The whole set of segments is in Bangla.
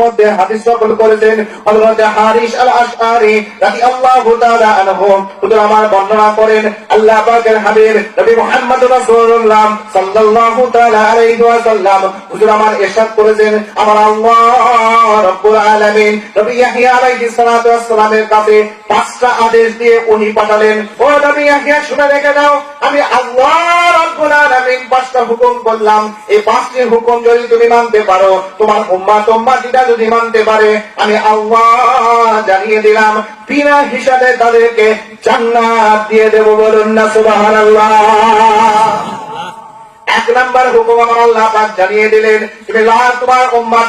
মধ্যে হাদিস নকল করেছেন হযরত হারিস আল আশআরী রাদিয়াল্লাহু তাআলা আনহু হুজুর আমার বর্ণনা করেন আল্লাহ পাকের হাবিব নবী মুহাম্মদ রাসূলুল্লাহ সাল্লাল্লাহু তাআলা আলাইহি ওয়াসাল্লাম হুজুর আমার ইরশাদ করেছেন আমার আল্লাহ রব্বুল আলামিন নবী ইয়াহইয়া আলাইহিস সালাতু ওয়াস সালামের কাছে 5টা আদেশ দিয়ে উনি পাঠালেন ও নবী ইয়াহইয়া শুনে রেখে দাও আমি আল্লাহ রব্বুল আলামিন 5টা হুকুম বললাম এই 5টি হুকুম যদি তুমি মানতে পারো তোমার উম্মতটা যদি মানতে পারে আমি আল্লাহ জানিয়ে দিলাম বিনা হিসাবে তাদেরকে জান্নাত দিয়ে দেব বলুন না সুবহানাল্লাহ। 1 নাম্বার হুকুম আমার আল্লাহ পাক জানিয়ে দিলেন তুমি তোমার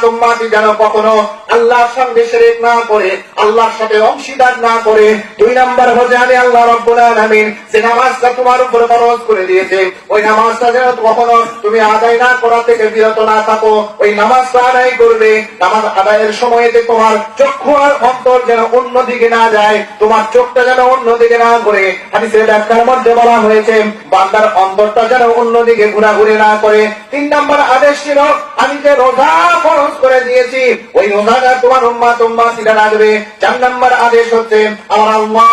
উম্মতি যেন কখনো আল্লাহর সঙ্গে শিরক না করে আল্লাহর সাথে অংশীদার না করে। 2 নাম্বার হচ্ছে আমি আল্লাহ রব্বুল আলামিন যে নামাজটা তোমার উপর ফরজ করে দিয়েছে ওই নামাজটা যেন কখনো তুমি আদায় না করা থেকে বিরত না থাকো ওই নামাজটা আদায় করবে। নামাজ আদায়ের সময়তে তোমার চক্ষু আর অন্তর যেন অন্যদিকে না যায় তোমার চোখটা যেন অন্যদিকে না ঘুরে। হাদিসের ব্যাখ্যার মধ্যে বলা হয়েছে বান্দার অন্তরটা যেন অন্যদিকে ঘোরাঘুরি না করে। 3 নাম্বার আদেশ ছিল আমি যে রোজা ফরজ করে দিয়েছি ওই রোজাটা তোমার উম্মতিরা রাখবে। 4 নাম্বার আদেশ হচ্ছে আমার আল্লাহ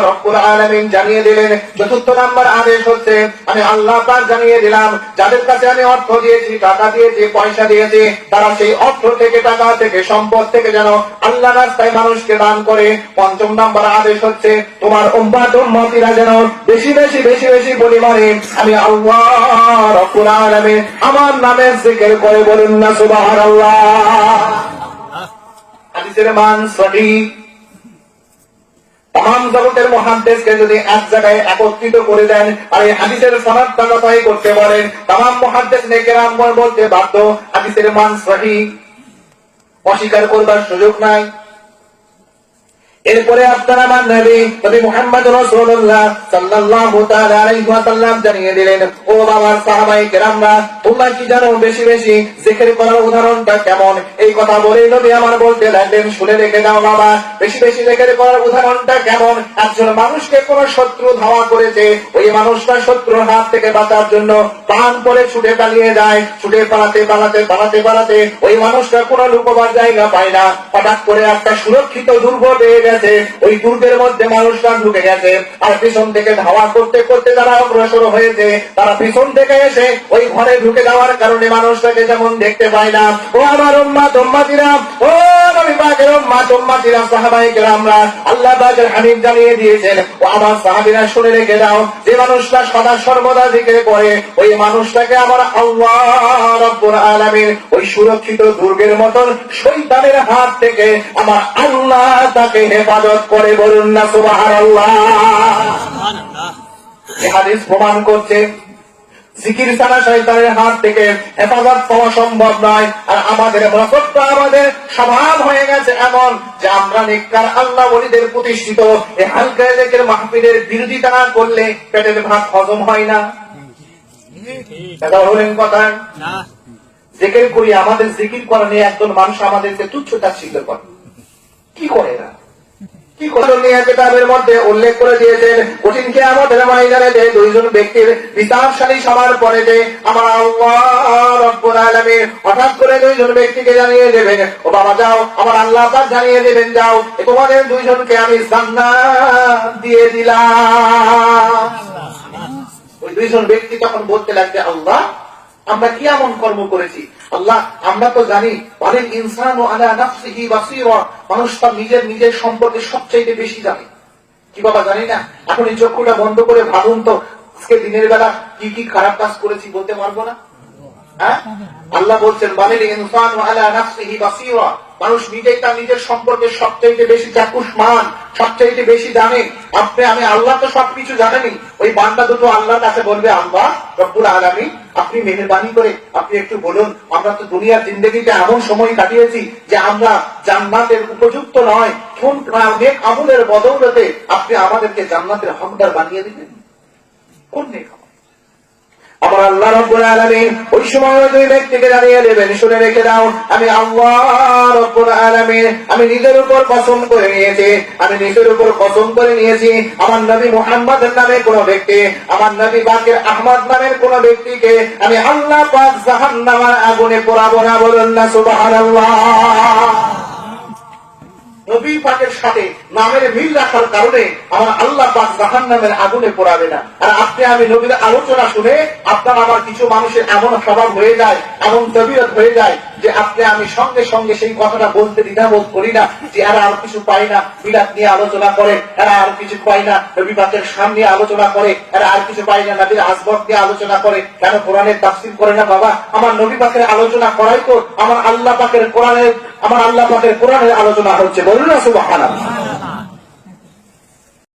রব্বুল আলামিন জানিয়ে দিলেন। 4র্থ নাম্বার আদেশ হচ্ছে আমি আল্লাহ পাক জানিয়ে দিলাম যাদের কাছে আমি অর্থ দিয়েছি টাকা দিয়েছি পয়সা দিয়েছি তারা সেই অর্থ থেকে টাকা থেকে সম্পদ থেকে যেন আল্লাহর রাস্তায় মানুষকে দান করে। 5ম নাম্বার আদেশ হচ্ছে তোমার উম্মতিরা যেন বেশি বেশি বেশি বেশি পরিমাণে আমি আল্লাহ রব্বুল আলামিন আমার নামে জিকির করে বলুন না সুবহানাল্লাহ। হাদিসের মান সহিহ। तमाम জগতের মুহাদ্দিসকে যদি এক জায়গায় একত্রিত করে দেন আর এই হাদিসের সনদটা যাচাই করতে বলেন तमाम মুহাদ্দিস নেকেরাম বলতে বাধ্য হাদিসের মান সহিহ, অস্বীকার করবার সুযোগ নাই। এরপরে আপনারা আমার নবী মুহাম্মদ রাসূলুল্লাহ সাল্লাল্লাহু তাআলা আলাইহি ওয়াসাল্লাম জানিয়ে দিলেন ও বাবার সাহাবায়ে কেরামরা তোমরা কি জানো বেশি বেশি জিকির করার উদাহরণটা কেমন। এই কথা বলেই নবী আমার বলতে লাগলেন শুনে রেখে দাও বাবা বেশি বেশি জিকির করার উদাহরণটা কেমন। একজন মানুষকে কোন শত্রু ধাওয়া করেছে ওই মানুষটা শত্রুর হাত থেকে বাঁচার জন্য প্রাণ পরে ছুটে পালিয়ে যায় ছুটে পালাতে পালাতে পালাতে পালাতে ওই মানুষটা কোনো লুকোবার জায়গা পায় না হঠাৎ করে একটা সুরক্ষিত দুর্গ পেয়ে গেছে ওই দুর্গের মধ্যে মানুষটা ঢুকে গেছে আর পিছন থেকে ধাওয়া করতে করতে যারা অগ্রসর হয়েছে তারা পিছন থেকে এসে ওই ঘরে ঢুকে যাওয়ার কারণে মানুষটাকে যেমন দেখতে পায় না। ও আমার উম্মতিরা ও নবী পাকের উম্মতিরা সাহাবায়ে কেরামরা আল্লাহ পাকের হাবিব জানিয়ে দিয়েছেন ও আমার সাহাবীরা শুনে রেখে দাও যে মানুষটা সদা সর্বদা জিকির করে ওই মানুষটাকে আমার আল্লাহ রব্বুল আলামিন ওই সুরক্ষিত দুর্গের মতন শয়তানের হাত থেকে আমার আল্লাহ তাকে হেফাজত করে বলুন না সুবহানাল্লাহ। এই হাদিস প্রমাণ করছে জিকির ছাড়া শয়তানের হাত থেকে হেফাজত পাওয়া সম্ভব নয়। আর আমাদের মতটা আমাদের স্বভাব হয়ে গেছে এমন যে আমরা নেককার আল্লাহ ওলিদের প্রতিষ্ঠিত এই হালকা জিকির মাহফিলের বিরোধিতা না করলে পেটের ভাত হজম হয় না। এটা হলেন কথা না জিকির করি আমাদের জিকির করা নিয়ে একজন মানুষ আমাদেরকে তুচ্ছ তাচ্ছিল্য করে কি করে না কি কথা নিয়ে কিতাবের মধ্যে উল্লেখ করে দিয়েছেন কঠিন কিয়ামতের ময়দানে যে 2 জন ব্যক্তির বিচারশালী সবার পরে যে আমার আল্লাহ রব্বুল আলামিন হঠাৎ করে 2 জন ব্যক্তিকে জানিয়ে দেবেন ও বাবা যাও আমার আল্লাহ পাক জানিয়ে দেবেন যাও তোমাদের 2 জনকে আমি জান্নাত দিয়ে দিলাম। ওই 2 জন ব্যক্তি তখন বলতে লাগবে আল্লাহ আমরা কি এমন কর্ম করেছি আল্লাহ আমরা তো জানি ওয়ালিল ইনসানু আলা নাফসিহি বাসীরা মানুষ তার নিজের সম্পর্কে সবচেয়ে বেশি জানে। কি বাবা জানি না এখন এই চক্ষুটা বন্ধ করে ভাবুন তো আজকে দিনের বেলা কি কি খারাপ কাজ করেছি বলতে পারবো না। হ্যাঁ আল্লাহ বলছেন ওয়ালিল ইনসানু আলা নাফসিহি বাসীরা মানুষ নিজেই তার নিজের সম্পর্কে সবচেয়ে বেশি চাক্ষুষমান সবচেয়ে বেশি জানে। আমি আল্লাহ তো সবকিছু জানেনি ওই বান্দা দুটো আল্লাহর কাছে বলবে আল্লাহ রব্বুল আলামিন আপনি মেহেরবানি করে আপনি একটু বলুন আমরা তো দুনিয়ার জিন্দেগিতে এমন সময় কাটিয়েছি যে আমরা জান্নাতের উপযুক্ত নয় কোন নেক আমলের বদৌলতে আপনি আমাদেরকে জান্নাতের হকদার বানিয়ে দিবেন কোন নেক আমার আল্লাহ রব্বুল আলামিন ওই সময় ওই ব্যক্তিকে জানিয়ে দেবেন শুনে রেখে দাও আমি আল্লাহ রব্বুল আলামিন আমি নিজের উপর কসম করে নিয়েছি আমার নবী মুহাম্মদের নামে কোন ব্যক্তি আমার নবী বাকের আহমদ নামের কোন ব্যক্তিকে আমি আল্লাহ পাক জাহান্নামের আগুনে পোড়াবো না বলুন না সুবহানাল্লাহ। পাকের সাথে নামের মিল রাখার কারণে আমার আল্লাহ পাক জাহান্নামের আগুনে পোড়াবে না। আর আপনি আমি নবীর আলোচনা শুনে আপনার আমার কিছু মানুষের এমন স্বভাব হয়ে যায়, এমন তবিয়ত হয়ে যায় যে আপনি আমি সঙ্গে সঙ্গে সেই কথাটা বলতে দ্বিধাবোধ করি না, যে এরা আর কিছু পাই না মিলাদ নিয়ে আলোচনা করে, এরা আর কিছু পাই না নবী পাকের সামনে নিয়ে আলোচনা করে, এরা আর কিছু পাই না নবীর আসবাব নিয়ে আলোচনা করে, কেন কোরআনের তাফসীর করে না? বাবা, আমার নবী পাকের আলোচনা করাই তো আমার আল্লাহ পাকের কোরআনের আলোচনা হচ্ছে। বলুন না সুবহানাল্লাহ।